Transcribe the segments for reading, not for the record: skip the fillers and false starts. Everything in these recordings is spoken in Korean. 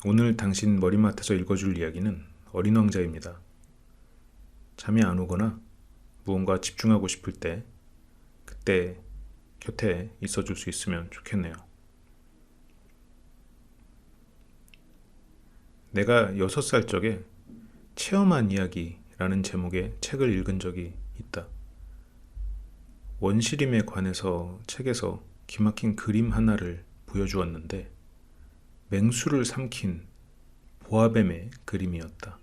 오늘 당신 머리맡에서 읽어줄 이야기는 어린 왕자입니다. 잠이 안 오거나 무언가 집중하고 싶을 때 그때 곁에 있어줄 수 있으면 좋겠네요. 내가 6살 적에 체험한 이야기라는 제목의 책을 읽은 적이 있다. 원시림에 관해서 책에서 기막힌 그림 하나를 보여주었는데 맹수를 삼킨 보아뱀의 그림이었다.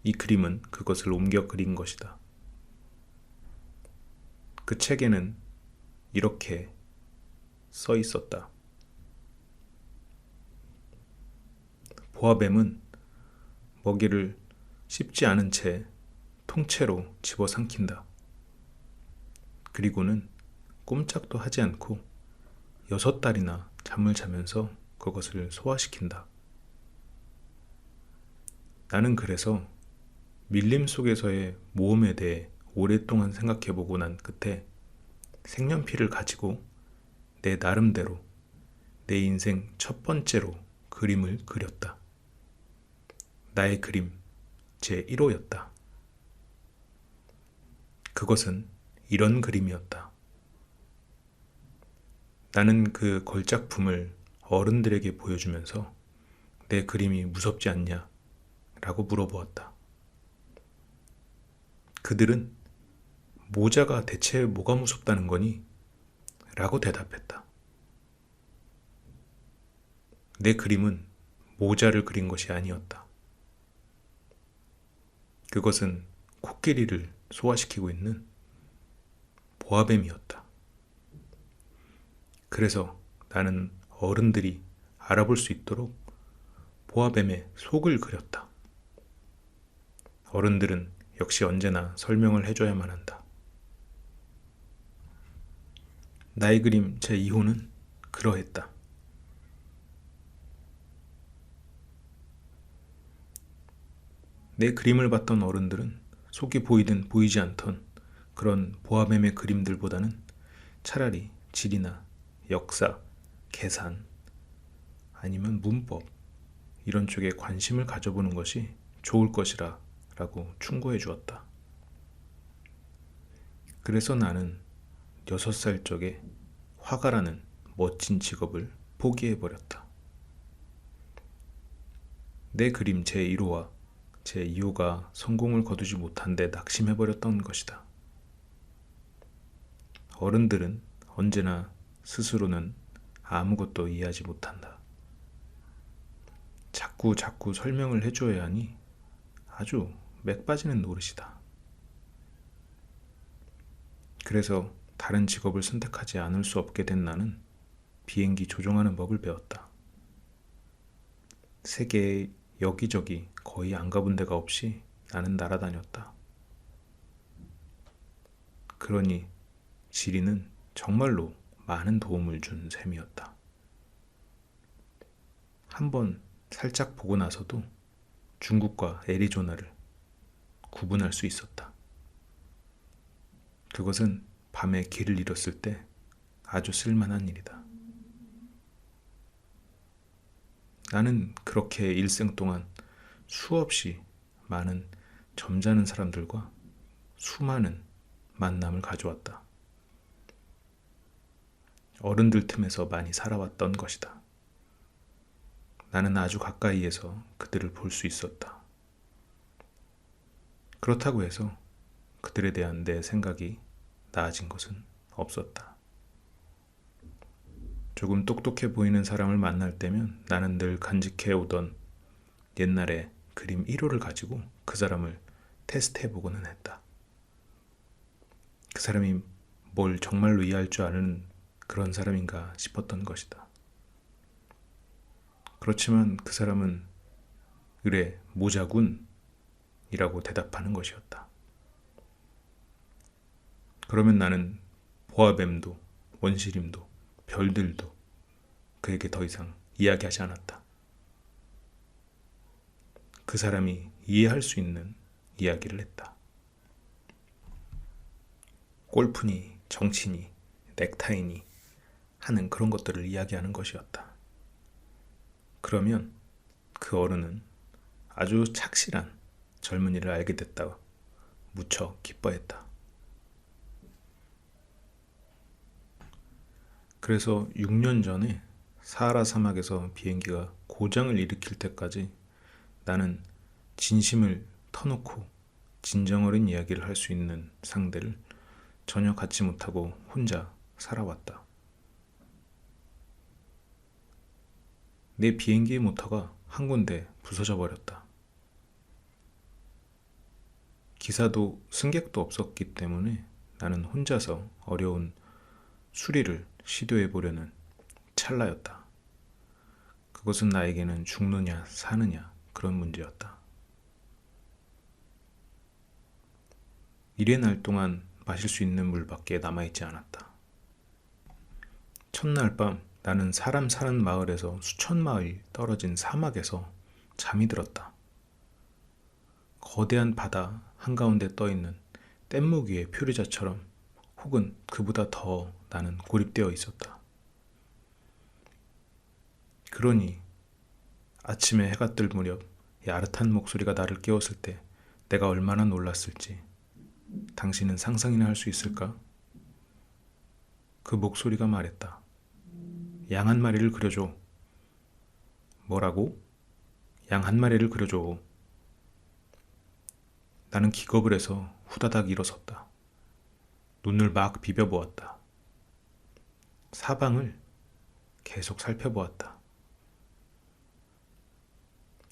이 그림은 그것을 옮겨 그린 것이다. 그 책에는 이렇게 써 있었다. 보아뱀은 먹이를 씹지 않은 채 통째로 집어삼킨다. 그리고는 꼼짝도 하지 않고 6달이나 잠을 자면서 그것을 소화시킨다. 나는 그래서 밀림 속에서의 모험에 대해 오랫동안 생각해보고 난 끝에 색연필을 가지고 내 나름대로 내 인생 첫 번째로 그림을 그렸다. 나의 그림 제1호였다. 그것은 이런 그림이었다. 나는 그 걸작품을 어른들에게 보여주면서 내 그림이 무섭지 않냐? 라고 물어보았다. 그들은 모자가 대체 뭐가 무섭다는 거니? 라고 대답했다. 내 그림은 모자를 그린 것이 아니었다. 그것은 코끼리를 소화시키고 있는 보아뱀이었다. 그래서 나는 어른들이 알아볼 수 있도록 보아뱀의 속을 그렸다. 어른들은 역시 언제나 설명을 해줘야만 한다. 나의 그림 제2호는 그러했다. 내 그림을 봤던 어른들은 속이 보이든 보이지 않던 그런 보아뱀의 그림들보다는 차라리 지리나 역사, 계산, 아니면 문법 이런 쪽에 관심을 가져보는 것이 좋을 것이라 라고 충고해 주었다. 그래서 나는 6살 적에 화가라는 멋진 직업을 포기해버렸다. 내 그림 제1호와 제2호가 성공을 거두지 못한 데 낙심해버렸던 것이다. 어른들은 언제나 스스로는 아무것도 이해하지 못한다. 자꾸 설명을 해줘야 하니 아주 맥 빠지는 노릇이다. 그래서 다른 직업을 선택하지 않을 수 없게 된 나는 비행기 조종하는 법을 배웠다. 세계의 여기저기 거의 안 가본 데가 없이 나는 날아다녔다. 그러니 지리는 정말로 많은 도움을 준 셈이었다. 한번 살짝 보고 나서도 중국과 애리조나를 구분할 수 있었다. 그것은 밤에 길을 잃었을 때 아주 쓸만한 일이다. 나는 그렇게 일생 동안 수없이 많은 점잖은 사람들과 수많은 만남을 가져왔다. 어른들 틈에서 많이 살아왔던 것이다. 나는 아주 가까이에서 그들을 볼 수 있었다. 그렇다고 해서 그들에 대한 내 생각이 나아진 것은 없었다. 조금 똑똑해 보이는 사람을 만날 때면 나는 늘 간직해오던 옛날에 그림 1호를 가지고 그 사람을 테스트해보고는 했다. 그 사람이 뭘 정말로 이해할 줄 아는 그런 사람인가 싶었던 것이다. 그렇지만 그 사람은 그래 모자군 이라고 대답하는 것이었다. 그러면 나는 보아뱀도 원시림도 별들도 그에게 더 이상 이야기하지 않았다. 그 사람이 이해할 수 있는 이야기를 했다. 골프니 정치니 넥타이니 하는 그런 것들을 이야기하는 것이었다. 그러면 그 어른은 아주 착실한 젊은이를 알게 됐다고 무척 기뻐했다. 그래서 6년 전에 사하라 사막에서 비행기가 고장을 일으킬 때까지 나는 진심을 터놓고 진정 어린 이야기를 할 수 있는 상대를 전혀 갖지 못하고 혼자 살아왔다. 내 비행기의 모터가 한 군데 부서져 버렸다. 기사도 승객도 없었기 때문에 나는 혼자서 어려운 수리를 시도해 보려는 찰나였다. 그것은 나에게는 죽느냐 사느냐 그런 문제였다. 이래 날 동안 마실 수 있는 물밖에 남아있지 않았다. 첫날 밤 나는 사람 사는 마을에서 수천 마일 떨어진 사막에서 잠이 들었다. 거대한 바다 한가운데 떠있는 뗏목 위의 표류자처럼 혹은 그보다 더 나는 고립되어 있었다. 그러니 아침에 해가 뜰 무렵 야릇한 목소리가 나를 깨웠을 때 내가 얼마나 놀랐을지 당신은 상상이나 할 수 있을까? 그 목소리가 말했다. 양 한 마리를 그려줘. 뭐라고? 양 한 마리를 그려줘. 나는 기겁을 해서 후다닥 일어섰다. 눈을 막 비벼보았다. 사방을 계속 살펴보았다.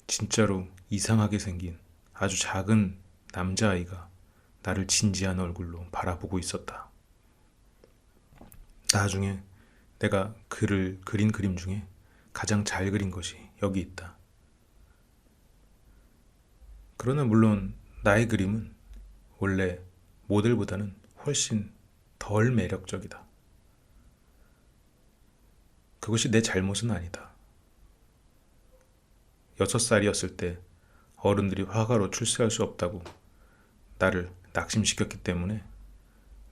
진짜로 이상하게 생긴 아주 작은 남자아이가 나를 진지한 얼굴로 바라보고 있었다. 나중에 내가 그를 그린 그림 중에 가장 잘 그린 것이 여기 있다. 그러나 물론 나의 그림은 원래 모델보다는 훨씬 덜 매력적이다. 그것이 내 잘못은 아니다. 6살이었을 때 어른들이 화가로 출세할 수 없다고 나를 낙심시켰기 때문에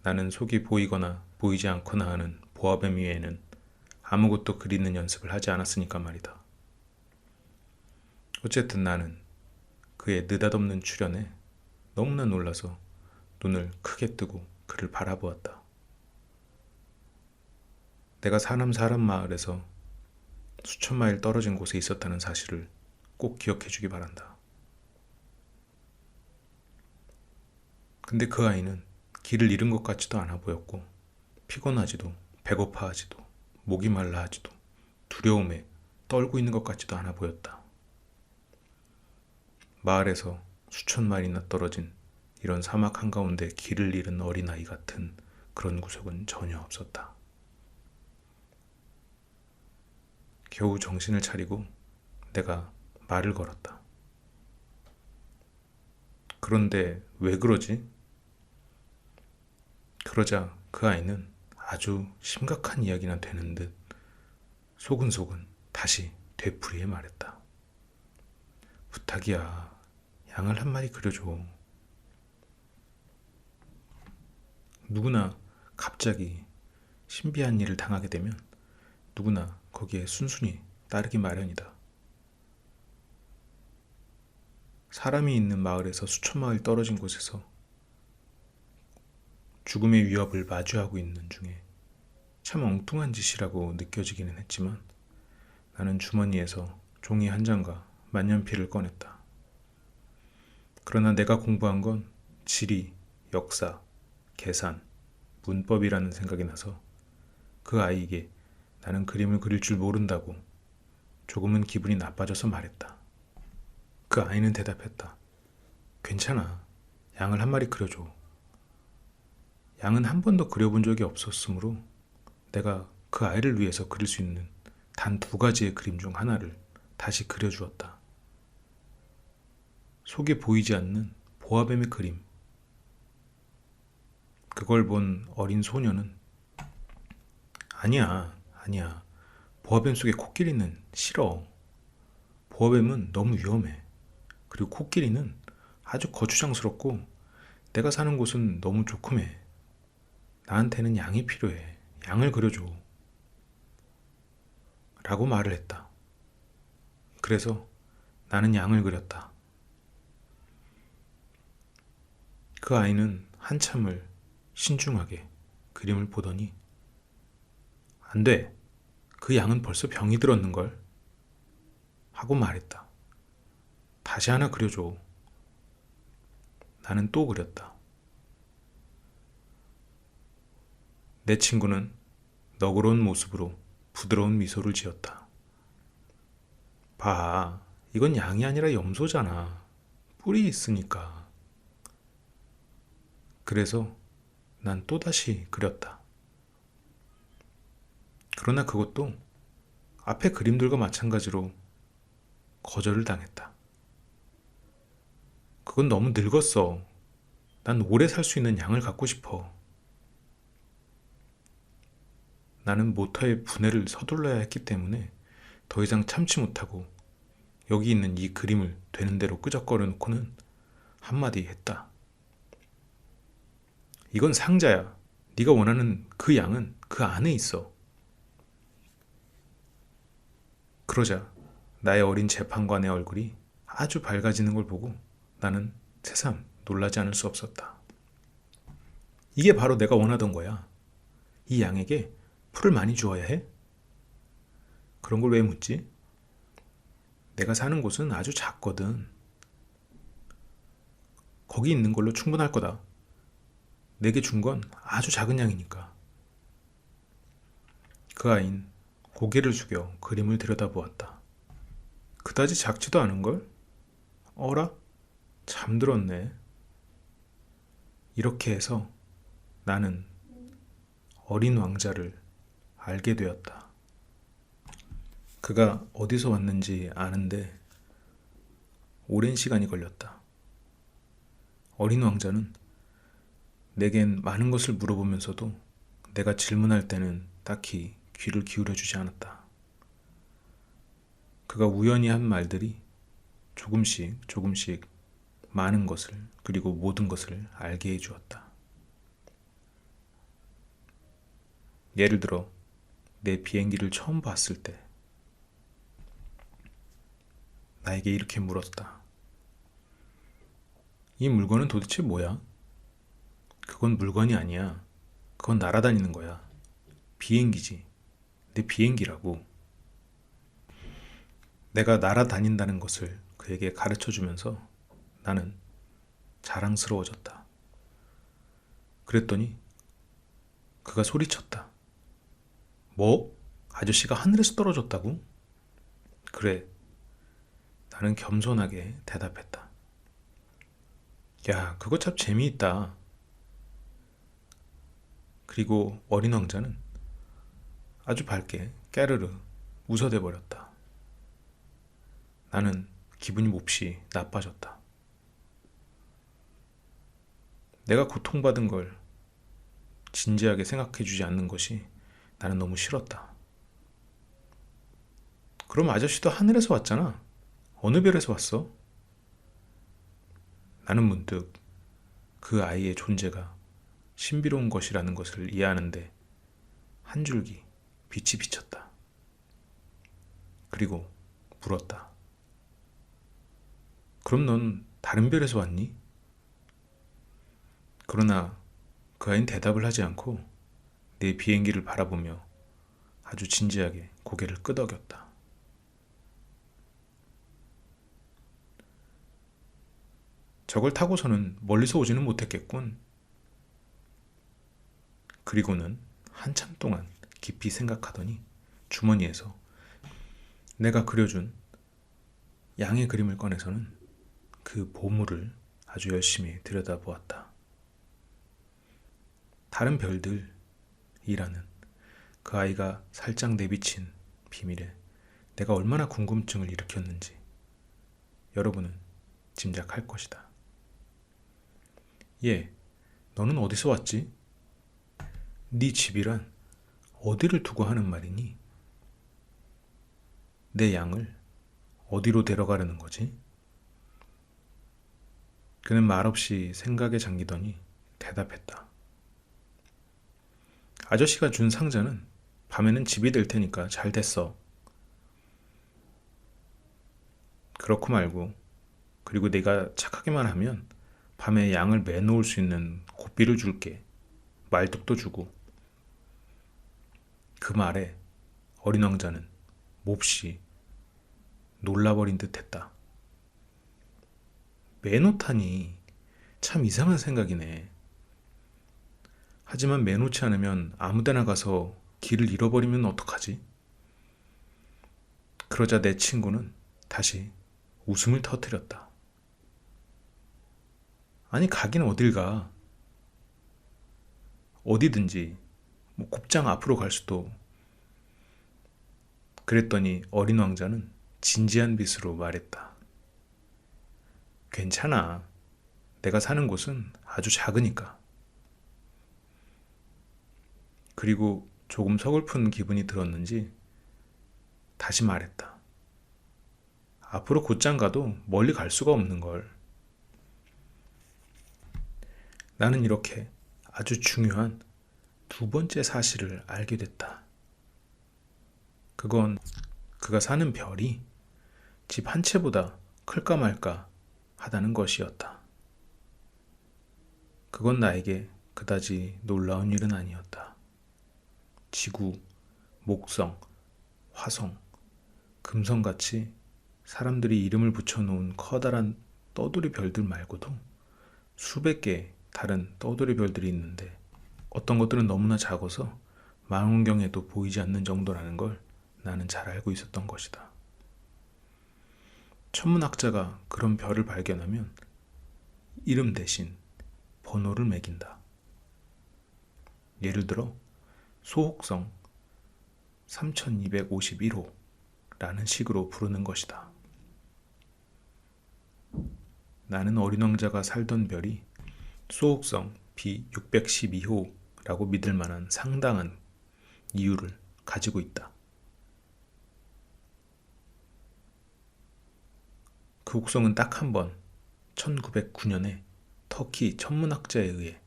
나는 속이 보이거나 보이지 않거나 하는 보아뱀 위에는 아무것도 그리는 연습을 하지 않았으니까 말이다. 어쨌든 나는 그의 느닷없는 출연에 너무나 놀라서 눈을 크게 뜨고 그를 바라보았다. 내가 사람 마을에서 수천 마일 떨어진 곳에 있었다는 사실을 꼭 기억해 주기 바란다. 근데 그 아이는 길을 잃은 것 같지도 않아 보였고 피곤하지도 배고파하지도 목이 말라하지도 두려움에 떨고 있는 것 같지도 않아 보였다. 마을에서 수천 마일이나 떨어진 이런 사막 한가운데 길을 잃은 어린아이 같은 그런 구석은 전혀 없었다. 겨우 정신을 차리고 내가 말을 걸었다. 그런데 왜 그러지? 그러자 그 아이는 아주 심각한 이야기나 되는 듯 소근소근 다시 되풀이해 말했다. 부탁이야. 양을 한 마리 그려줘. 누구나 갑자기 신비한 일을 당하게 되면 누구나 거기에 순순히 따르기 마련이다. 사람이 있는 마을에서 수천 마일 떨어진 곳에서 죽음의 위협을 마주하고 있는 중에 참 엉뚱한 짓이라고 느껴지기는 했지만 나는 주머니에서 종이 한 장과 만년필을 꺼냈다. 그러나 내가 공부한 건 지리, 역사, 계산, 문법이라는 생각이 나서 그 아이에게 나는 그림을 그릴 줄 모른다고 조금은 기분이 나빠져서 말했다. 그 아이는 대답했다. 괜찮아. 양을 한 마리 그려줘. 양은 한 번도 그려본 적이 없었으므로 내가 그 아이를 위해서 그릴 수 있는 단 2가지의 그림 중 하나를 다시 그려주었다. 속이 보이지 않는 보아뱀의 그림. 그걸 본 어린 소녀는 아니야. 보아뱀 속에 코끼리는 싫어. 보아뱀은 너무 위험해. 그리고 코끼리는 아주 거추장스럽고 내가 사는 곳은 너무 조그매. 나한테는 양이 필요해. 양을 그려줘. 라고 말을 했다. 그래서 나는 양을 그렸다. 그 아이는 한참을 신중하게 그림을 보더니 안 돼. 그 양은 벌써 병이 들었는걸? 하고 말했다. 다시 하나 그려줘. 나는 또 그렸다. 내 친구는 너그러운 모습으로 부드러운 미소를 지었다. 봐, 이건 양이 아니라 염소잖아. 뿔이 있으니까. 그래서 난 또다시 그렸다. 그러나 그것도 앞에 그림들과 마찬가지로 거절을 당했다. 그건 너무 늙었어. 난 오래 살 수 있는 양을 갖고 싶어. 나는 모터의 분해를 서둘러야 했기 때문에 더 이상 참지 못하고 여기 있는 이 그림을 되는 대로 끄적거려 놓고는 한마디 했다. 이건 상자야. 네가 원하는 그 양은 그 안에 있어. 그러자 나의 어린 재판관의 얼굴이 아주 밝아지는 걸 보고 나는 새삼 놀라지 않을 수 없었다. 이게 바로 내가 원하던 거야. 이 양에게 풀을 많이 주어야 해? 그런 걸 왜 묻지? 내가 사는 곳은 아주 작거든. 거기 있는 걸로 충분할 거다. 내게 준 건 아주 작은 양이니까. 그 아이는 고개를 숙여 그림을 들여다보았다. 그다지 작지도 않은걸? 어라? 잠들었네. 이렇게 해서 나는 어린 왕자를 알게 되었다. 그가 어디서 왔는지 아는데 오랜 시간이 걸렸다. 어린 왕자는 내겐 많은 것을 물어보면서도 내가 질문할 때는 딱히 귀를 기울여 주지 않았다. 그가 우연히 한 말들이 조금씩 조금씩 많은 것을 그리고 모든 것을 알게 해주었다. 예를 들어 내 비행기를 처음 봤을 때 나에게 이렇게 물었다. 이 물건은 도대체 뭐야? 그건 물건이 아니야. 그건 날아다니는 거야. 비행기지. 내 비행기라고. 내가 날아다닌다는 것을 그에게 가르쳐주면서 나는 자랑스러워졌다. 그랬더니 그가 소리쳤다. 뭐? 아저씨가 하늘에서 떨어졌다고? 그래. 나는 겸손하게 대답했다. 야, 그거 참 재미있다. 그리고 어린 왕자는 아주 밝게 깨르르 웃어대 버렸다. 나는 기분이 몹시 나빠졌다. 내가 고통받은 걸 진지하게 생각해주지 않는 것이 나는 너무 싫었다. 그럼 아저씨도 하늘에서 왔잖아. 어느 별에서 왔어? 나는 문득 그 아이의 존재가 신비로운 것이라는 것을 이해하는데 한 줄기 빛이 비쳤다. 그리고 물었다. 그럼 넌 다른 별에서 왔니? 그러나 그 아이는 대답을 하지 않고 내 비행기를 바라보며 아주 진지하게 고개를 끄덕였다. 저걸 타고서는 멀리서 오지는 못했겠군. 그리고는 한참 동안 깊이 생각하더니 주머니에서 내가 그려준 양의 그림을 꺼내서는 그 보물을 아주 열심히 들여다보았다. 다른 별들이라는 그 아이가 살짝 내비친 비밀에 내가 얼마나 궁금증을 일으켰는지 여러분은 짐작할 것이다. 예, 너는 어디서 왔지? 네 집이란 어디를 두고 하는 말이니? 내 양을 어디로 데려가려는 거지? 그는 말없이 생각에 잠기더니 대답했다. 아저씨가 준 상자는 밤에는 집이 될 테니까 잘 됐어. 그렇고 말고, 그리고 내가 착하게만 하면 밤에 양을 매놓을 수 있는 고삐를 줄게. 말뚝도 주고. 그 말에 어린 왕자는 몹시 놀라버린 듯 했다. 매놓다니 참 이상한 생각이네. 하지만 매놓지 않으면 아무데나 가서 길을 잃어버리면 어떡하지? 그러자 내 친구는 다시 웃음을 터뜨렸다. 아니, 가긴 어딜 가. 어디든지, 뭐 곱장 앞으로 갈 수도. 그랬더니 어린 왕자는 진지한 빛으로 말했다. 괜찮아. 내가 사는 곳은 아주 작으니까. 그리고 조금 서글픈 기분이 들었는지 다시 말했다. 앞으로 곧장 가도 멀리 갈 수가 없는 걸. 나는 이렇게 아주 중요한 두 번째 사실을 알게 됐다. 그건 그가 사는 별이 집 한 채보다 클까 말까 하다는 것이었다. 그건 나에게 그다지 놀라운 일은 아니었다. 지구, 목성, 화성, 금성같이 사람들이 이름을 붙여놓은 커다란 떠돌이 별들 말고도 수백 개의 다른 떠돌이 별들이 있는데 어떤 것들은 너무나 작아서 망원경에도 보이지 않는 정도라는 걸 나는 잘 알고 있었던 것이다. 천문학자가 그런 별을 발견하면 이름 대신 번호를 매긴다. 예를 들어 소혹성 3251호라는 식으로 부르는 것이다. 나는 어린 왕자가 살던 별이 소혹성 B612호라고 믿을 만한 상당한 이유를 가지고 있다. 그 혹성은 딱 한 번 1909년에 터키 천문학자에 의해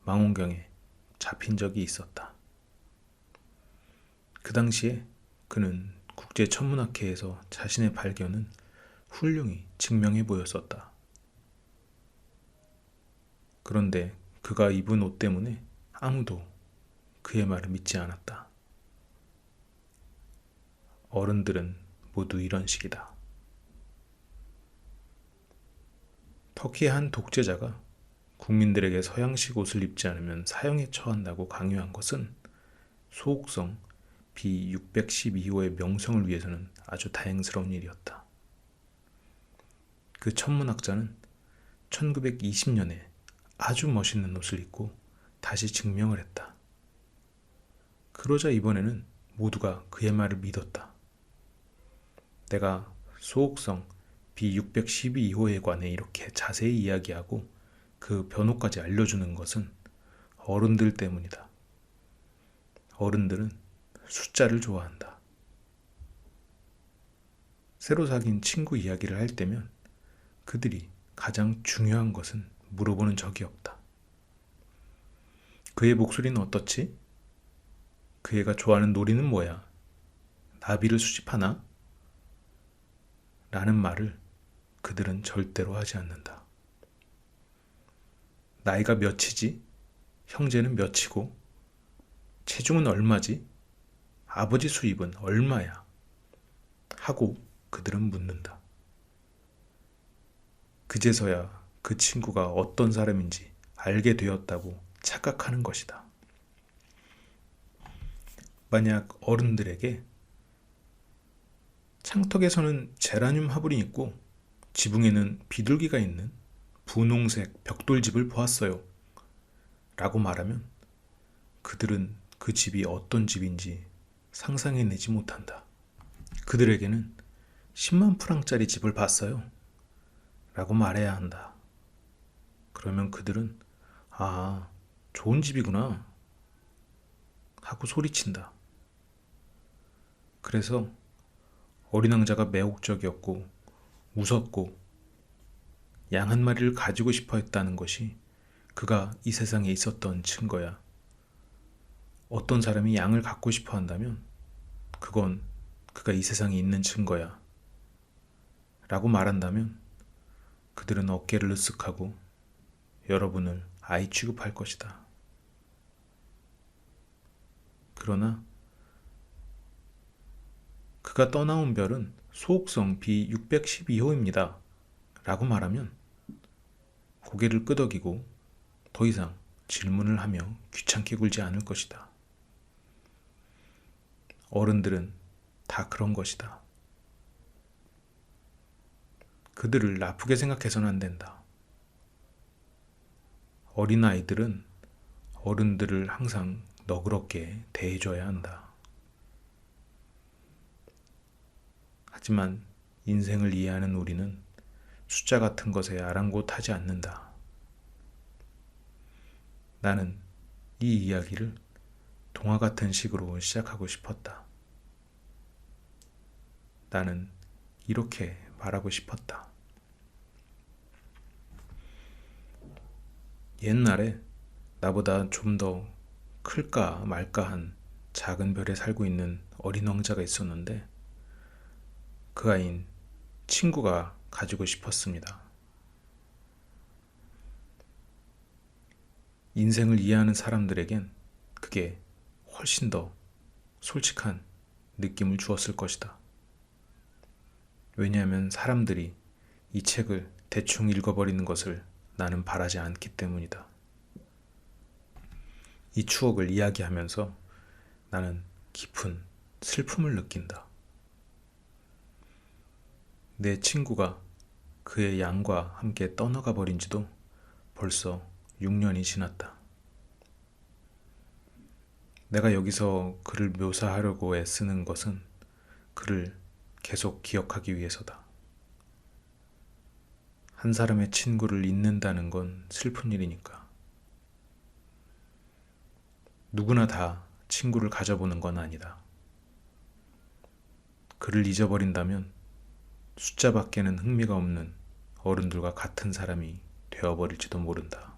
망원경에 잡힌 적이 있었다. 그 당시에 그는 국제천문학회에서 자신의 발견은 훌륭히 증명해 보였었다. 그런데 그가 입은 옷 때문에 아무도 그의 말을 믿지 않았다. 어른들은 모두 이런 식이다. 터키의 한 독재자가 국민들에게 서양식 옷을 입지 않으면 사형에 처한다고 강요한 것은 소혹성 B612호의 명성을 위해서는 아주 다행스러운 일이었다. 그 천문학자는 1920년에 아주 멋있는 옷을 입고 다시 증명을 했다. 그러자 이번에는 모두가 그의 말을 믿었다. 내가 소혹성 B612호에 관해 이렇게 자세히 이야기하고 그 번호까지 알려주는 것은 어른들 때문이다. 어른들은 숫자를 좋아한다. 새로 사귄 친구 이야기를 할 때면 그들이 가장 중요한 것은 물어보는 적이 없다. 그의 목소리는 어떻지? 그 애가 좋아하는 놀이는 뭐야? 나비를 수집하나? 라는 말을 그들은 절대로 하지 않는다. 나이가 몇이지? 형제는 몇이고? 체중은 얼마지? 아버지 수입은 얼마야? 하고 그들은 묻는다. 그제서야 그 친구가 어떤 사람인지 알게 되었다고 착각하는 것이다. 만약 어른들에게 창턱에서는 제라늄 화분이 있고 지붕에는 비둘기가 있는 분홍색 벽돌집을 보았어요 라고 말하면 그들은 그 집이 어떤 집인지 상상해내지 못한다. 그들에게는 10만 프랑짜리 집을 봤어요 라고 말해야 한다. 그러면 그들은 아, 좋은 집이구나 하고 소리친다. 그래서 어린 왕자가 매혹적이었고 웃었고 양 한 마리를 가지고 싶어 했다는 것이 그가 이 세상에 있었던 증거야. 어떤 사람이 양을 갖고 싶어 한다면 그건 그가 이 세상에 있는 증거야 라고 말한다면 그들은 어깨를 으쓱하고 여러분을 아이 취급할 것이다. 그러나 그가 떠나온 별은 소옥성 B612호입니다. 라고 말하면 고개를 끄덕이고 더 이상 질문을 하며 귀찮게 굴지 않을 것이다. 어른들은 다 그런 것이다. 그들을 나쁘게 생각해서는 안 된다. 어린아이들은 어른들을 항상 너그럽게 대해줘야 한다. 하지만 인생을 이해하는 우리는 숫자 같은 것에 아랑곳하지 않는다. 나는 이 이야기를 동화 같은 식으로 시작하고 싶었다. 나는 이렇게 말하고 싶었다. 옛날에 나보다 좀 더 클까 말까 한 작은 별에 살고 있는 어린 왕자가 있었는데 그 아이는 친구가 가지고 싶었습니다. 인생을 이해하는 사람들에겐 그게 훨씬 더 솔직한 느낌을 주었을 것이다. 왜냐하면 사람들이 이 책을 대충 읽어버리는 것을 나는 바라지 않기 때문이다. 이 추억을 이야기하면서 나는 깊은 슬픔을 느낀다. 내 친구가 그의 양과 함께 떠나가 버린 지도 벌써 6년이 지났다. 내가 여기서 그를 묘사하려고 애쓰는 것은 그를 계속 기억하기 위해서다. 한 사람의 친구를 잊는다는 건 슬픈 일이니까. 누구나 다 친구를 가져보는 건 아니다. 그를 잊어버린다면 숫자밖에는 흥미가 없는 어른들과 같은 사람이 되어버릴지도 모른다.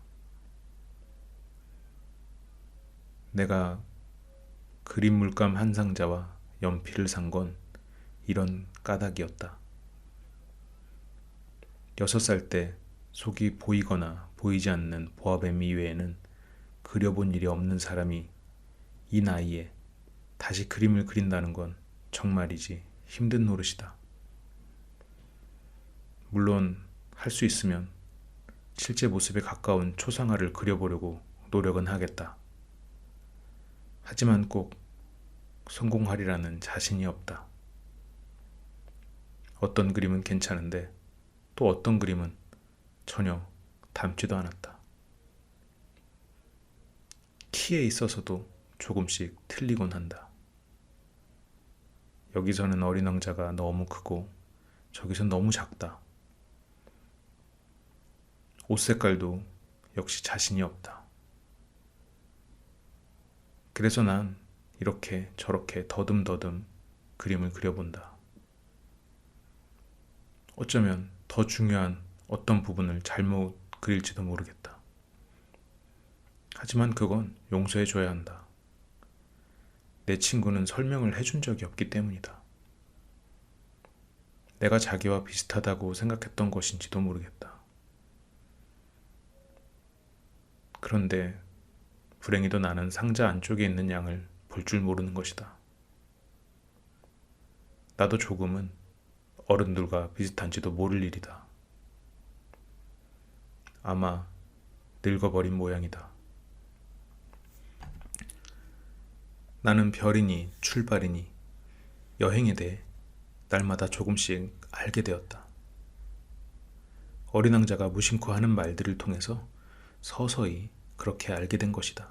내가 그림 물감 한 상자와 연필을 산 건 이런 까닭이었다. 6살 때 속이 보이거나 보이지 않는 보아뱀 이외에는 그려본 일이 없는 사람이 이 나이에 다시 그림을 그린다는 건 정말이지 힘든 노릇이다. 물론 할 수 있으면 실제 모습에 가까운 초상화를 그려보려고 노력은 하겠다. 하지만 꼭 성공하리라는 자신이 없다. 어떤 그림은 괜찮은데 또 어떤 그림은 전혀 닮지도 않았다. 키에 있어서도 조금씩 틀리곤 한다. 여기서는 어린 왕자가 너무 크고 저기선 너무 작다. 옷 색깔도 역시 자신이 없다. 그래서 난 이렇게 저렇게 더듬더듬 그림을 그려본다. 어쩌면 더 중요한 어떤 부분을 잘못 그릴지도 모르겠다. 하지만 그건 용서해줘야 한다. 내 친구는 설명을 해준 적이 없기 때문이다. 내가 자기와 비슷하다고 생각했던 것인지도 모르겠다. 그런데 불행히도 나는 상자 안쪽에 있는 양을 볼 줄 모르는 것이다. 나도 조금은 어른들과 비슷한지도 모를 일이다. 아마 늙어버린 모양이다. 나는 별이니 출발이니 여행에 대해 날마다 조금씩 알게 되었다. 어린 왕자가 무심코 하는 말들을 통해서 서서히 그렇게 알게 된 것이다.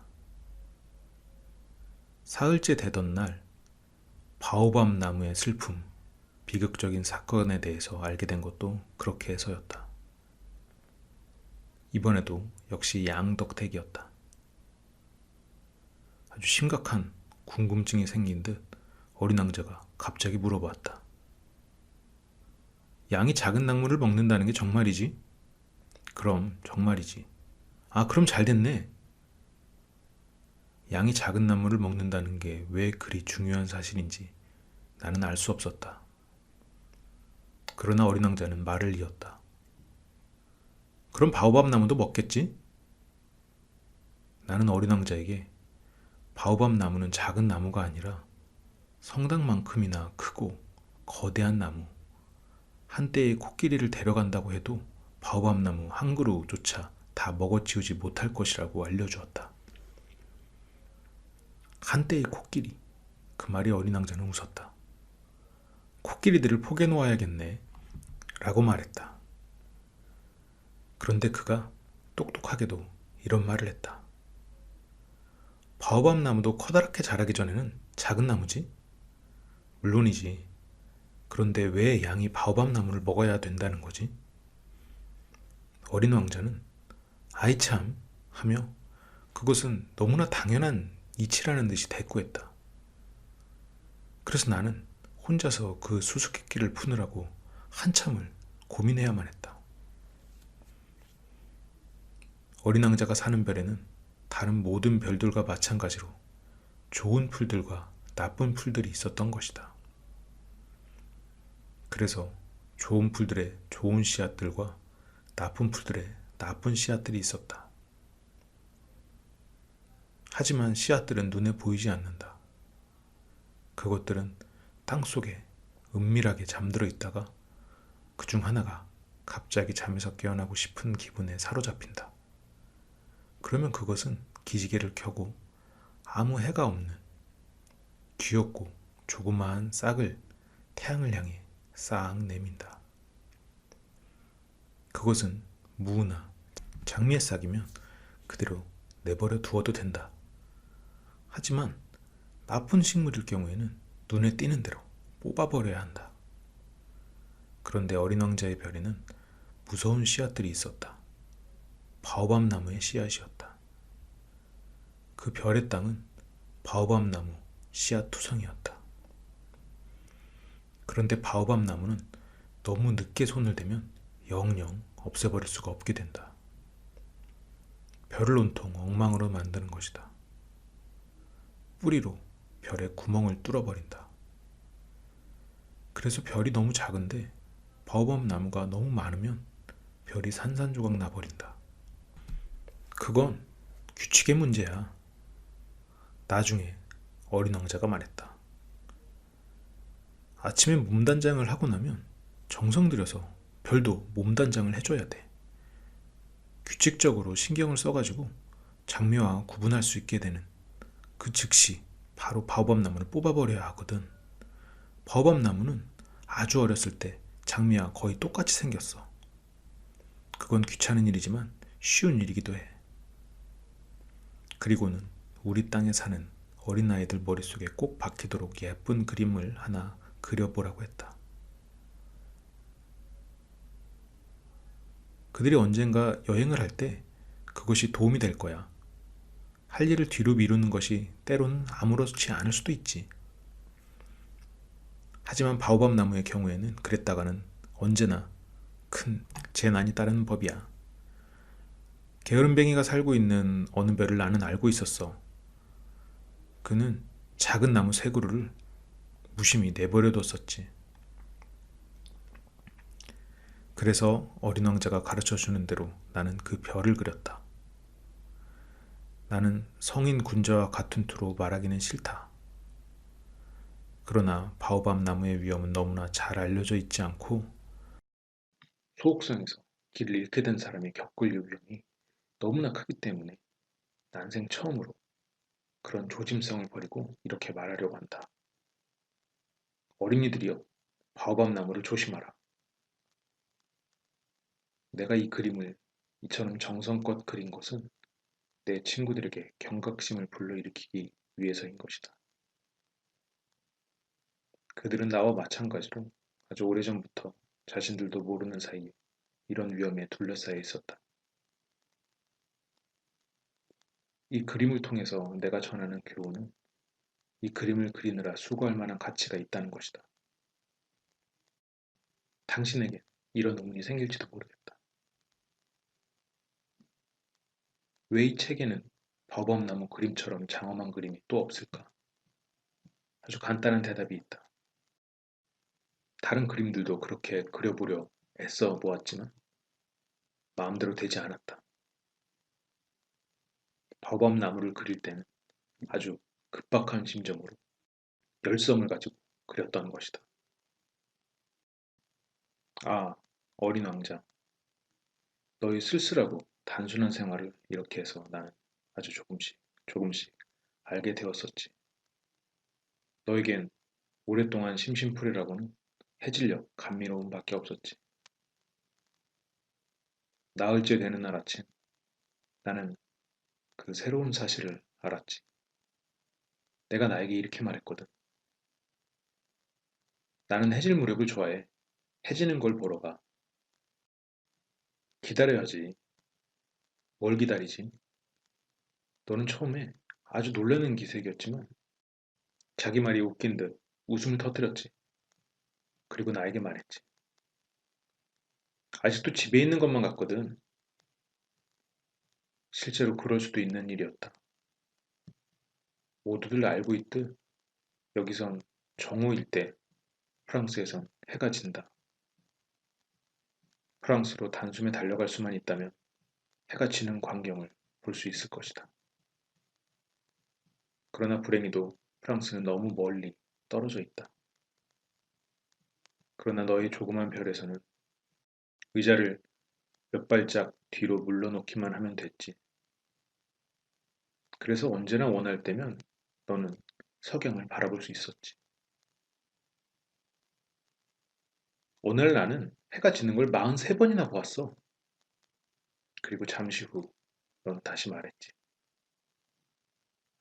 사흘째 되던 날 바오밤 나무의 슬픔, 비극적인 사건에 대해서 알게 된 것도 그렇게 해서였다. 이번에도 역시 양덕택이었다. 아주 심각한 궁금증이 생긴 듯 어린 왕자가 갑자기 물어보았다. 양이 작은 nak물을 먹는다는 게 정말이지? 그럼 정말이지. 아, 그럼 잘 됐네. 양이 작은 nak물을 먹는다는 게 왜 그리 중요한 사실인지 나는 알 수 없었다. 그러나 어린 왕자는 말을 이었다. 그럼 바오밥 나무도 먹겠지? 나는 어린 왕자에게 바오밥 나무는 작은 나무가 아니라 성당만큼이나 크고 거대한 나무, 한때의 코끼리를 데려간다고 해도 바오밥 나무 한 그루조차 다 먹어치우지 못할 것이라고 알려주었다. 한때의 코끼리. 그 말이 어린 왕자는 웃었다. 코끼리들을 포개 놓아야겠네 라고 말했다. 그런데 그가 똑똑하게도 이런 말을 했다. 바오밥 나무도 커다랗게 자라기 전에는 작은 나무지? 물론이지. 그런데 왜 양이 바오밥 나무를 먹어야 된다는 거지? 어린 왕자는 아이 참 하며 그것은 너무나 당연한 이치라는 듯이 대꾸했다. 그래서 나는 혼자서 그 수수께끼를 푸느라고 한참을 고민해야만 했다. 어린 왕자가 사는 별에는 다른 모든 별들과 마찬가지로 좋은 풀들과 나쁜 풀들이 있었던 것이다. 그래서 좋은 풀들의 좋은 씨앗들과 나쁜 풀들의 나쁜 씨앗들이 있었다. 하지만 씨앗들은 눈에 보이지 않는다. 그것들은 땅속에 은밀하게 잠들어 있다가 그중 하나가 갑자기 잠에서 깨어나고 싶은 기분에 사로잡힌다. 그러면 그것은 기지개를 켜고 아무 해가 없는 귀엽고 조그마한 싹을 태양을 향해 싹 내민다. 그것은 무나 장미의 싹이면 그대로 내버려 두어도 된다. 하지만 나쁜 식물일 경우에는 눈에 띄는 대로 뽑아버려야 한다. 그런데 어린 왕자의 별에는 무서운 씨앗들이 있었다. 바오밥 나무의 씨앗이었다. 그 별의 땅은 바오밥 나무 씨앗 투성이었다. 그런데 바오밥 나무는 너무 늦게 손을 대면 영영 없애버릴 수가 없게 된다. 별을 온통 엉망으로 만드는 것이다. 뿌리로 별의 구멍을 뚫어버린다. 그래서 별이 너무 작은데 바오밥 나무가 너무 많으면 별이 산산조각 나버린다. 그건 규칙의 문제야. 나중에 어린 왕자가 말했다. 아침에 몸단장을 하고 나면 정성 들여서 별도 몸단장을 해줘야 돼. 규칙적으로 신경을 써가지고 장미와 구분할 수 있게 되는 그 즉시 바로 바오밥 나무를 뽑아버려야 하거든. 바오밥 나무는 아주 어렸을 때 장미와 거의 똑같이 생겼어. 그건 귀찮은 일이지만 쉬운 일이기도 해. 그리고는 우리 땅에 사는 어린아이들 머릿속에 꼭 박히도록 예쁜 그림을 하나 그려보라고 했다. 그들이 언젠가 여행을 할 때 그것이 도움이 될 거야. 할 일을 뒤로 미루는 것이 때로는 아무렇지 않을 수도 있지. 하지만 바오밥 나무의 경우에는 그랬다가는 언제나 큰 재난이 따르는 법이야. 게으름뱅이가 살고 있는 어느 별을 나는 알고 있었어. 그는 작은 나무 세 그루를 무심히 내버려뒀었지. 그래서 어린 왕자가 가르쳐주는 대로 나는 그 별을 그렸다. 나는 성인 군자와 같은 투로 말하기는 싫다. 그러나 바오밥 나무의 위험은 너무나 잘 알려져 있지 않고 소옥성에서 길을 잃게 된 사람이 겪을 위험이 너무나 크기 때문에 난생 처음으로 그런 조짐성을 버리고 이렇게 말하려고 한다. 어린이들이여, 바오밥 나무를 조심하라. 내가 이 그림을 이처럼 정성껏 그린 것은 내 친구들에게 경각심을 불러일으키기 위해서인 것이다. 그들은 나와 마찬가지로 아주 오래전부터 자신들도 모르는 사이에 이런 위험에 둘러싸여 있었다. 이 그림을 통해서 내가 전하는 교훈은 이 그림을 그리느라 수고할 만한 가치가 있다는 것이다. 당신에게 이런 운이 생길지도 모르겠다. 왜 이 책에는 바오밥나무 그림처럼 장엄한 그림이 또 없을까? 아주 간단한 대답이 있다. 다른 그림들도 그렇게 그려보려 애써 보았지만 마음대로 되지 않았다. 바오밥 나무를 그릴 때는 아주 급박한 심정으로 열성을 가지고 그렸던 것이다. 아, 어린 왕자. 너의 쓸쓸하고 단순한 생활을 이렇게 해서 나는 아주 조금씩 알게 되었었지. 너에겐 오랫동안 심심풀이라고는 해질녘 감미로움밖에 없었지. 나흘째 되는 날 아침, 나는 그 새로운 사실을 알았지. 내가 나에게 이렇게 말했거든. 나는 해질 무렵을 좋아해. 해지는 걸 보러 가. 기다려야지. 뭘 기다리지? 너는 처음에 아주 놀라는 기색이었지만 자기 말이 웃긴 듯 웃음을 터뜨렸지. 그리고 나에게 말했지. 아직도 집에 있는 것만 같거든. 실제로 그럴 수도 있는 일이었다. 모두들 알고 있듯 여기선 정오일 때 프랑스에선 해가 진다. 프랑스로 단숨에 달려갈 수만 있다면 해가 지는 광경을 볼 수 있을 것이다. 그러나 불행히도 프랑스는 너무 멀리 떨어져 있다. 그러나 너의 조그만 별에서는 의자를 몇 발짝 뒤로 물러놓기만 하면 됐지. 그래서 언제나 원할 때면 너는 석양을 바라볼 수 있었지. 오늘 나는 해가 지는 걸 43번이나 보았어. 그리고 잠시 후 넌 다시 말했지.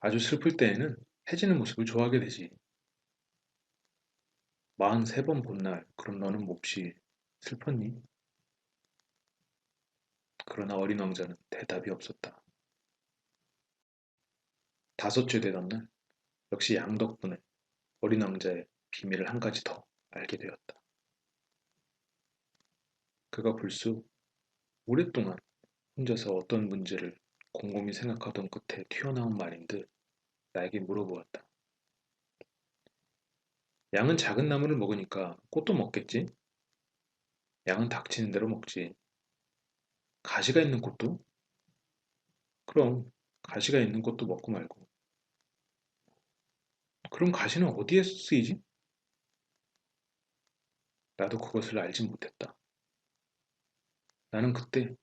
아주 슬플 때에는 해지는 모습을 좋아하게 되지. 43번 본 날, 그럼 너는 몹시 슬펐니? 그러나 어린 왕자는 대답이 없었다. 다섯째 되던 날, 역시 양 덕분에 어린 왕자의 비밀을 한 가지 더 알게 되었다. 그가 불쑥 오랫동안 혼자서 어떤 문제를 곰곰이 생각하던 끝에 튀어나온 말인 듯 나에게 물어보았다. 양은 작은 나무를 먹으니까 꽃도 먹겠지? 양은 닥치는 대로 먹지. 가시가 있는 꽃도? 그럼 가시가 있는 꽃도 먹고 말고. 그럼 가시는 어디에 쓰이지? 나도 그것을 알지 못했다. 나는 그때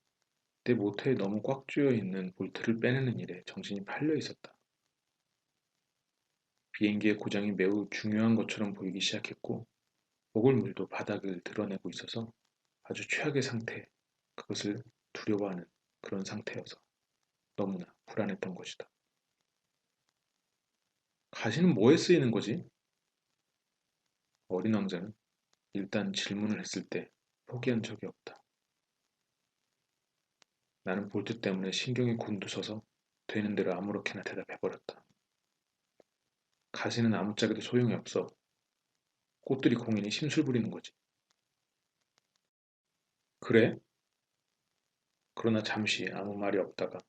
내 모터에 너무 꽉 조여 있는 볼트를 빼내는 일에 정신이 팔려 있었다. 비행기의 고장이 매우 중요한 것처럼 보이기 시작했고, 목을 물도 바닥을 드러내고 있어서 아주 최악의 상태, 그것을 두려워하는 그런 상태여서 너무나 불안했던 것이다. 가시는 뭐에 쓰이는 거지? 어린 왕자는 일단 질문을 했을 때 포기한 적이 없다. 나는 볼트 때문에 신경이 곤두서서 되는 대로 아무렇게나 대답해버렸다. 가시는 아무짝에도 소용이 없어. 꽃들이 공인이 심술 부리는 거지. 그래? 그러나 잠시 아무 말이 없다가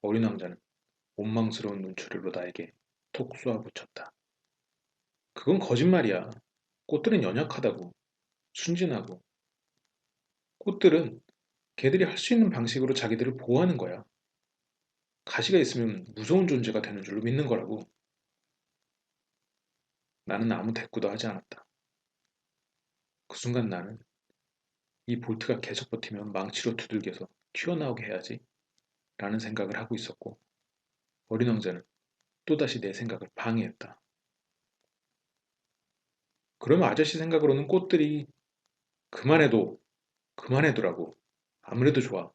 어린 왕자는 원망스러운 눈초리로 나에게 톡 쏘아붙였다. 그건 거짓말이야. 꽃들은 연약하다고, 순진하고, 꽃들은 개들이 할 수 있는 방식으로 자기들을 보호하는 거야. 가시가 있으면 무서운 존재가 되는 줄로 믿는 거라고. 나는 아무 대꾸도 하지 않았다. 그 순간 나는 이 볼트가 계속 버티면 망치로 두들겨서 튀어나오게 해야지 라는 생각을 하고 있었고 어린 왕자는 또다시 내 생각을 방해했다. 그러면 아저씨 생각으로는 꽃들이 그만해도 그만해도라고 아무래도 좋아.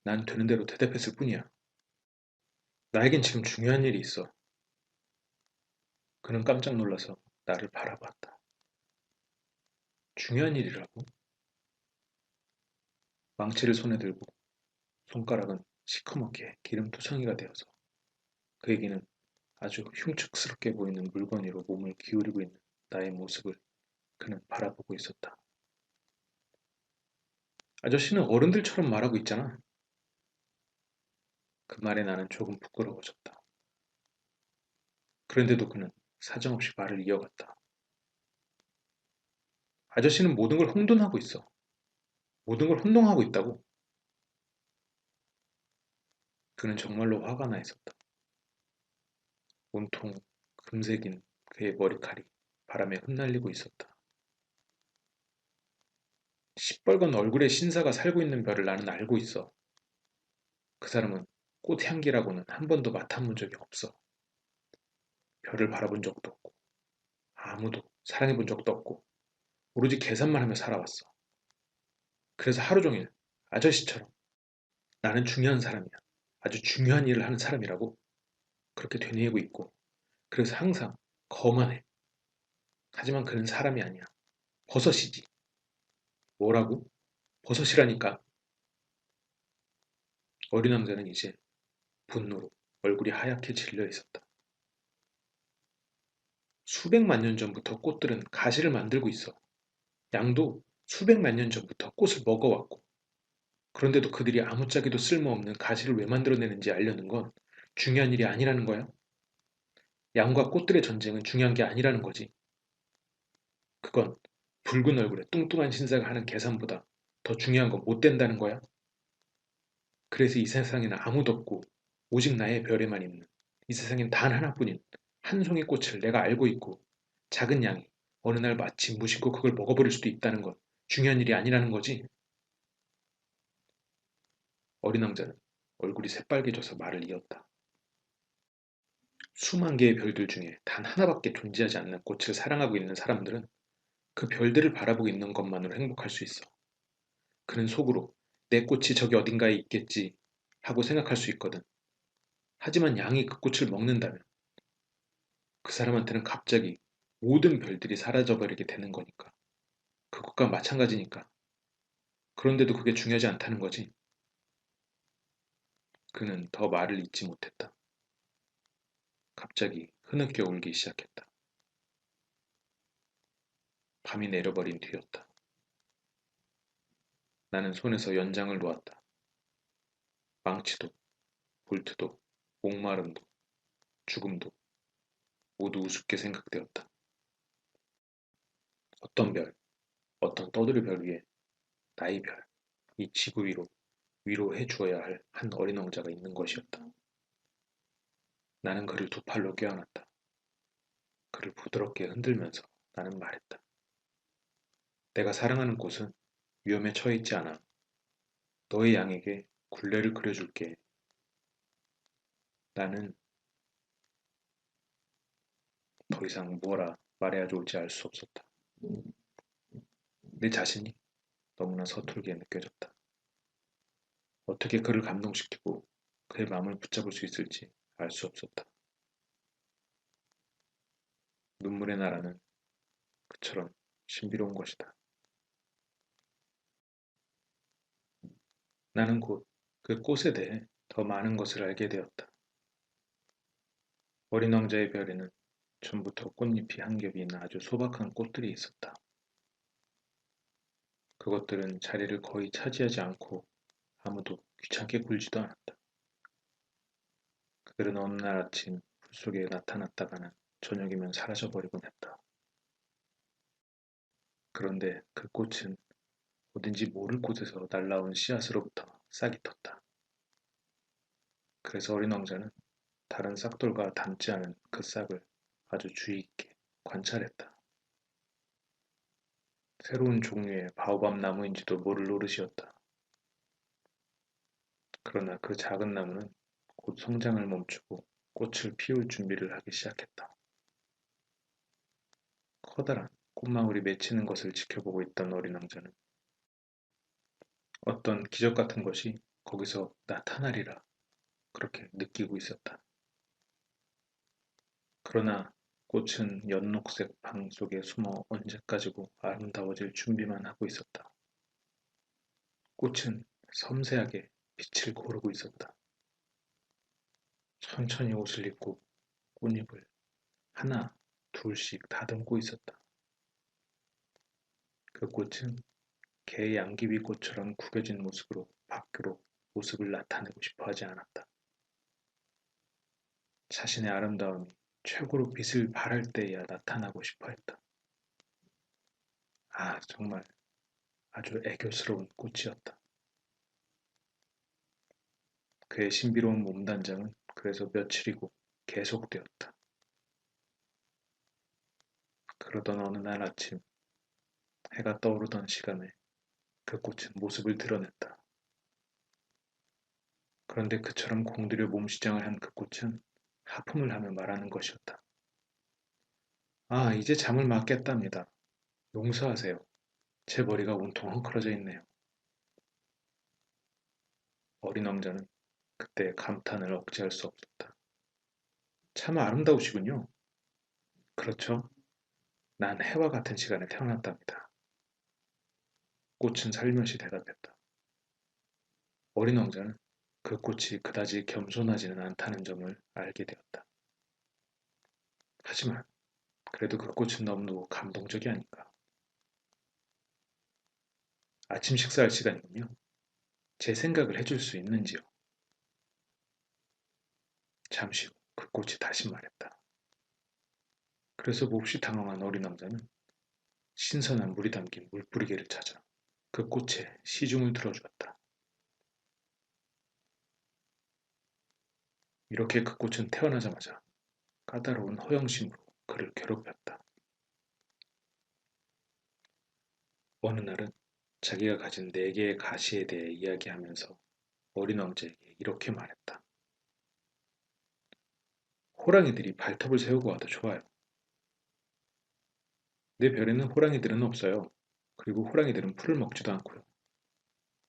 난 되는 대로 대답했을 뿐이야. 나에겐 지금 중요한 일이 있어. 그는 깜짝 놀라서 나를 바라봤다. 중요한 일이라고? 망치를 손에 들고 손가락은 시커멓게 기름투성이가 되어서 그에게는 아주 흉측스럽게 보이는 물건 위로 몸을 기울이고 있는 나의 모습을 그는 바라보고 있었다. 아저씨는 어른들처럼 말하고 있잖아. 그 말에 나는 조금 부끄러워졌다. 그런데도 그는 사정없이 말을 이어갔다. 아저씨는 모든 걸 혼돈하고 있어. 모든 걸 혼동하고 있다고. 그는 정말로 화가 나 있었다. 온통 금색인 그의 머리칼이 바람에 흩날리고 있었다. 시뻘건 얼굴의 신사가 살고 있는 별을 나는 알고 있어. 그 사람은 꽃향기라고는 한 번도 맡아본 적이 없어. 별을 바라본 적도 없고, 아무도 사랑해본 적도 없고, 오로지 계산만 하며 살아왔어. 그래서 하루 종일 아저씨처럼 나는 중요한 사람이야. 아주 중요한 일을 하는 사람이라고 그렇게 되뇌이고 있고, 그래서 항상 거만해. 하지만 그는 사람이 아니야. 버섯이지. 뭐라고? 버섯이라니까. 어린 왕자는 이제 분노로 얼굴이 하얗게 질려 있었다. 수백만 년 전부터 꽃들은 가시를 만들고 있어. 양도 수백만 년 전부터 꽃을 먹어왔고, 그런데도 그들이 아무짝에도 쓸모없는 가시를 왜 만들어내는지 알려는 건 중요한 일이 아니라는 거야. 양과 꽃들의 전쟁은 중요한 게 아니라는 거지. 그건 붉은 얼굴에 뚱뚱한 신사가 하는 계산보다 더 중요한 건 못 된다는 거야. 그래서 이 세상에는 아무도 없고 오직 나의 별에만 있는 이 세상엔 단 하나뿐인 한 송이 꽃을 내가 알고 있고 작은 양이 어느 날 마치 무심코 그걸 먹어버릴 수도 있다는 건 중요한 일이 아니라는 거지. 어린 왕자는 얼굴이 새빨개져서 말을 이었다. 수만 개의 별들 중에 단 하나밖에 존재하지 않는 꽃을 사랑하고 있는 사람들은 그 별들을 바라보고 있는 것만으로 행복할 수 있어. 그는 속으로 내 꽃이 저기 어딘가에 있겠지 하고 생각할 수 있거든. 하지만 양이 그 꽃을 먹는다면 그 사람한테는 갑자기 모든 별들이 사라져버리게 되는 거니까. 그것과 마찬가지니까. 그런데도 그게 중요하지 않다는 거지. 그는 더 말을 잇지 못했다. 갑자기 흐느껴 울기 시작했다. 밤이 내려버린 뒤였다. 나는 손에서 연장을 놓았다. 망치도, 볼트도, 목마름도, 죽음도 모두 우습게 생각되었다. 어떤 별, 어떤 떠돌이 별 위에 나의 별, 이 지구 위로 위로해 주어야 할 한 어린 왕자가 있는 것이었다. 나는 그를 두 팔로 껴안았다. 그를 부드럽게 흔들면서 나는 말했다. 내가 사랑하는 꽃은 위험에 처해 있지 않아. 너의 양에게 굴레를 그려줄게. 나는 더 이상 뭐라 말해야 좋을지 알 수 없었다. 내 자신이 너무나 서툴게 느껴졌다. 어떻게 그를 감동시키고 그의 마음을 붙잡을 수 있을지 알 수 없었다. 눈물의 나라는 그처럼 신비로운 것이다. 나는 곧 그 꽃에 대해 더 많은 것을 알게 되었다. 어린 왕자의 별에는 전부터 꽃잎이 한 겹인 아주 소박한 꽃들이 있었다. 그것들은 자리를 거의 차지하지 않고 아무도 귀찮게 굴지도 않았다. 그들은 어느 날 아침 풀 속에 나타났다가는 저녁이면 사라져버리곤 했다. 그런데 그 꽃은 어딘지 모를 곳에서 날라온 씨앗으로부터 싹이 텄다. 그래서 어린 왕자는 다른 싹돌과 닮지 않은 그 싹을 아주 주의 있게 관찰했다. 새로운 종류의 바오밥 나무인지도 모를 노릇이었다. 그러나 그 작은 나무는 곧 성장을 멈추고 꽃을 피울 준비를 하기 시작했다. 커다란 꽃망울이 맺히는 것을 지켜보고 있던 어린 왕자는 어떤 기적 같은 것이 거기서 나타나리라 그렇게 느끼고 있었다. 그러나 꽃은 연녹색 방 속에 숨어 언제까지고 아름다워질 준비만 하고 있었다. 꽃은 섬세하게 빛을 고르고 있었다. 천천히 옷을 입고 꽃잎을 하나, 둘씩 다듬고 있었다. 그 꽃은 개 양귀비꽃처럼 구겨진 모습으로 밖으로 모습을 나타내고 싶어 하지 않았다. 자신의 아름다움이 최고로 빛을 발할 때에야 나타나고 싶어 했다. 정말 아주 애교스러운 꽃이었다. 그의 신비로운 몸단장은 그래서 며칠이고 계속되었다. 그러던 어느 날 아침, 해가 떠오르던 시간에 그 꽃은 모습을 드러냈다. 그런데 그처럼 공들여 몸시장을 한 그 꽃은 하품을 하며 말하는 것이었다. 이제 잠을 맞겠답니다. 용서하세요. 제 머리가 온통 헝클어져 있네요. 어린 왕자는 그때 감탄을 억제할 수 없었다. 참 아름다우시군요. 그렇죠? 난 해와 같은 시간에 태어났답니다. 꽃은 살며시 대답했다. 어린 왕자는 그 꽃이 그다지 겸손하지는 않다는 점을 알게 되었다. 하지만 그래도 그 꽃은 너무 감동적이 아닌가. 아침 식사할 시간이군요. 제 생각을 해줄 수 있는지요? 잠시 후 그 꽃이 다시 말했다. 그래서 몹시 당황한 어린 왕자는 신선한 물이 담긴 물뿌리개를 찾아 그 꽃에 시중을 들어주었다. 이렇게 그 꽃은 태어나자마자 까다로운 허영심으로 그를 괴롭혔다. 어느 날은 자기가 가진 네 개의 가시에 대해 이야기하면서 어린 왕자에게 이렇게 말했다. 호랑이들이 발톱을 세우고 와도 좋아요. 내 별에는 호랑이들은 없어요. 그리고 호랑이들은 풀을 먹지도 않고요.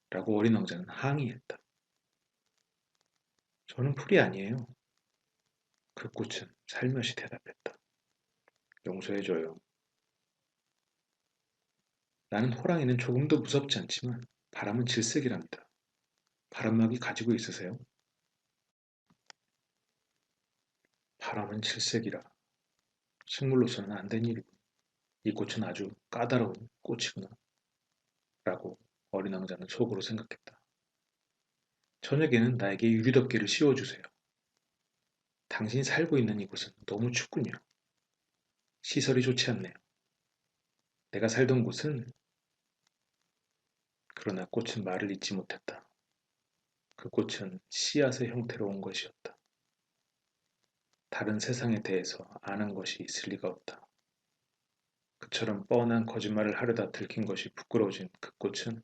라고 어린 왕자는 항의했다. 저는 풀이 아니에요. 그 꽃은 살며시 대답했다. 용서해줘요. 나는 호랑이는 조금도 무섭지 않지만 바람은 질색이랍니다. 바람막이 가지고 있으세요? 바람은 질색이라. 식물로서는 안 된 일이고 이 꽃은 아주 까다로운 꽃이구나. 라고 어린 왕자는 속으로 생각했다. 저녁에는 나에게 유리덮개를 씌워주세요. 당신이 살고 있는 이곳은 너무 춥군요. 시설이 좋지 않네요. 내가 살던 곳은 그러나 꽃은 말을 잇지 못했다. 그 꽃은 씨앗의 형태로 온 것이었다. 다른 세상에 대해서 아는 것이 있을 리가 없다. 그처럼 뻔한 거짓말을 하려다 들킨 것이 부끄러워진 그 꽃은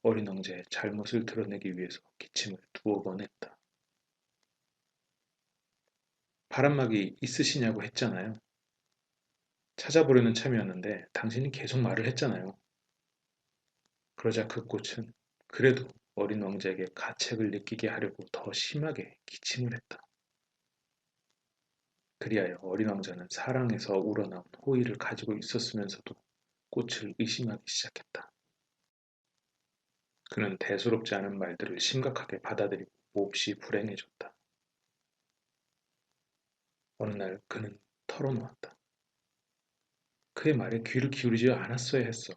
어린 왕자의 잘못을 드러내기 위해서 기침을 두어 번 했다. 바람막이 있으시냐고 했잖아요. 찾아보려는 참이었는데 당신이 계속 말을 했잖아요. 그러자 그 꽃은 그래도 어린 왕자에게 가책을 느끼게 하려고 더 심하게 기침을 했다. 그리하여 어린 왕자는 사랑에서 우러나온 호의를 가지고 있었으면서도 꽃을 의심하기 시작했다. 그는 대수롭지 않은 말들을 심각하게 받아들이고 몹시 불행해졌다. 어느 날 그는 털어놓았다. 그의 말에 귀를 기울이지 않았어야 했어.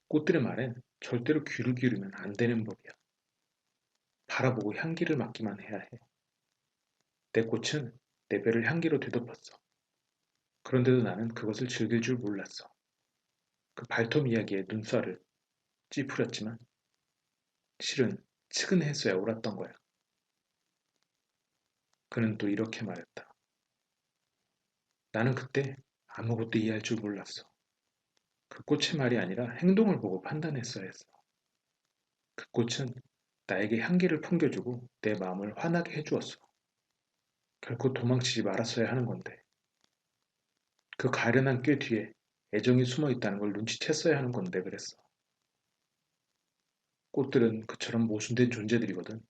꽃들의 말엔 절대로 귀를 기울이면 안 되는 법이야. 바라보고 향기를 맡기만 해야 해. 내 꽃은 내 배를 향기로 되덮었어. 그런데도 나는 그것을 즐길 줄 몰랐어. 그 발톱 이야기에 눈살을 찌푸렸지만 실은 측은했어야 옳았던 거야. 그는 또 이렇게 말했다. 나는 그때 아무것도 이해할 줄 몰랐어. 그 꽃의 말이 아니라 행동을 보고 판단했어야 했어. 그 꽃은 나에게 향기를 풍겨주고 내 마음을 환하게 해주었어. 결코 도망치지 말았어야 하는 건데. 그 가련한 꾀 뒤에 애정이 숨어 있다는 걸 눈치챘어야 하는 건데 그랬어. 꽃들은 그처럼 모순된 존재들이거든.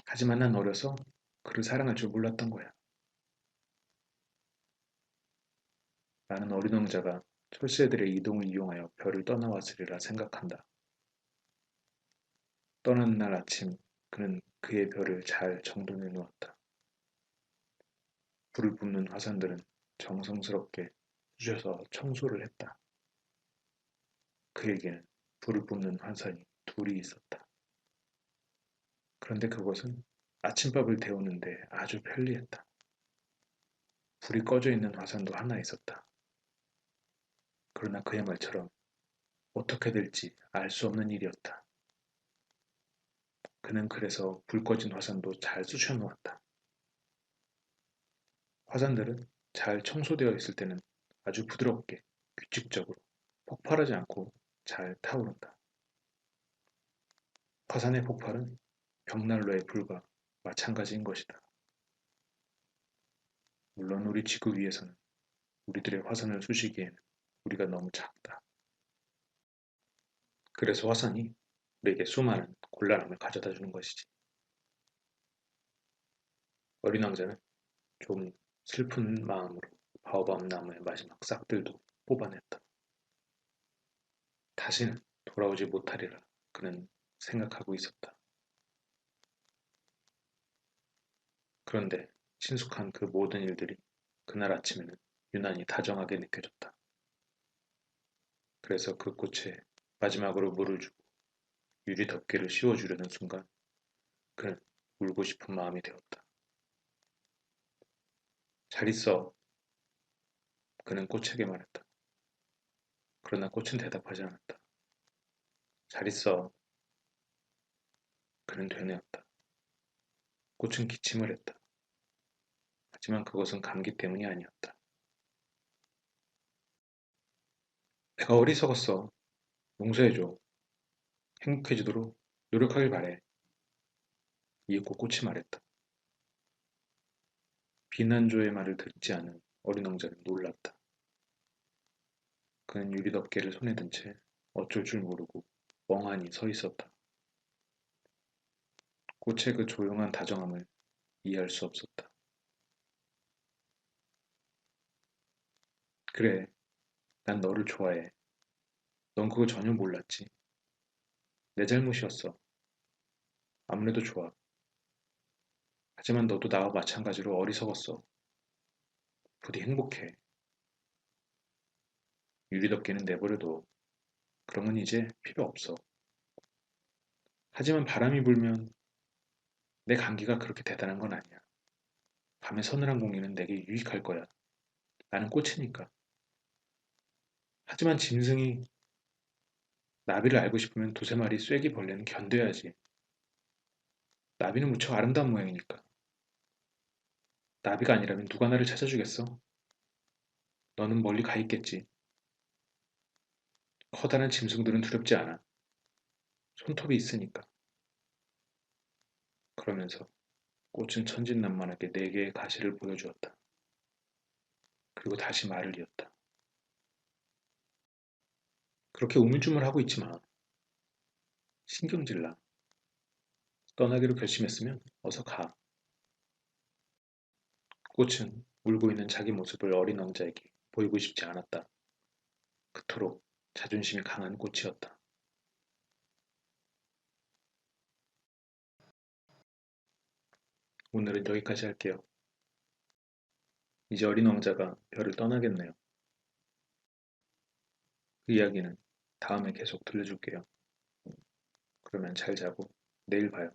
하지만 난 어려서 그를 사랑할 줄 몰랐던 거야. 나는 어린 왕자가 철새들의 이동을 이용하여 별을 떠나왔으리라 생각한다. 떠나는 날 아침 그는 그의 별을 잘 정돈해 놓았다. 불을 뿜는 화산들은 정성스럽게 부셔서 청소를 했다. 그에게는 불을 뿜는 화산이 둘이 있었다. 그런데 그것은 아침밥을 데우는데 아주 편리했다. 불이 꺼져 있는 화산도 하나 있었다. 그러나 그의 말처럼 어떻게 될지 알 수 없는 일이었다. 그는 그래서 불 꺼진 화산도 잘 쑤셔 놓았다. 화산들은 잘 청소되어 있을 때는 아주 부드럽게, 규칙적으로, 폭발하지 않고 잘 타오른다. 화산의 폭발은 벽난로의 불과 마찬가지인 것이다. 물론 우리 지구 위에서는 우리들의 화산을 쑤시기에는 우리가 너무 작다. 그래서 화산이 우리에게 수많은 곤란함을 가져다 주는 것이지. 어린 왕자는 좀 슬픈 마음으로 바오밤 나무의 마지막 싹들도 뽑아냈다. 다시는 돌아오지 못하리라 그는 생각하고 있었다. 그런데 친숙한 그 모든 일들이 그날 아침에는 유난히 다정하게 느껴졌다. 그래서 그 꽃에 마지막으로 물을 주고 유리 덮개를 씌워주려는 순간 그는 울고 싶은 마음이 되었다. 잘 있어. 그는 꽃에게 말했다. 그러나 꽃은 대답하지 않았다. 잘 있어. 그는 되뇌었다. 꽃은 기침을 했다. 하지만 그것은 감기 때문이 아니었다. 내가 어리석었어. 용서해줘. 행복해지도록 노력하길 바래. 이윽고 꽃이 말했다. 비난조의 말을 듣지 않은 어린 왕자는 놀랐다. 그는 유리덮개를 손에 든 채 어쩔 줄 모르고 멍하니 서 있었다. 꽃의 그 조용한 다정함을 이해할 수 없었다. 그래, 난 너를 좋아해. 넌 그거 전혀 몰랐지. 내 잘못이었어. 아무래도 좋아. 하지만 너도 나와 마찬가지로 어리석었어. 부디 행복해. 유리덮개는 내버려둬. 그런 건 이제 필요 없어. 하지만 바람이 불면 내 감기가 그렇게 대단한 건 아니야. 밤의 서늘한 공기는 내게 유익할 거야. 나는 꽃이니까. 하지만 짐승이 나비를 알고 싶으면 두세 마리 쐐기 벌레는 견뎌야지. 나비는 무척 아름다운 모양이니까. 나비가 아니라면 누가 나를 찾아주겠어? 너는 멀리 가 있겠지. 커다란 짐승들은 두렵지 않아. 손톱이 있으니까. 그러면서 꽃은 천진난만하게 네 개의 가시를 보여주었다. 그리고 다시 말을 이었다. 그렇게 우물쭈물하고 있지 마. 신경질 나. 떠나기로 결심했으면 어서 가. 꽃은 울고 있는 자기 모습을 어린 왕자에게 보이고 싶지 않았다. 그토록 자존심이 강한 꽃이었다. 오늘은 여기까지 할게요. 이제 어린 왕자가 별을 떠나겠네요. 그 이야기는 다음에 계속 들려줄게요. 그러면 잘 자고 내일 봐요.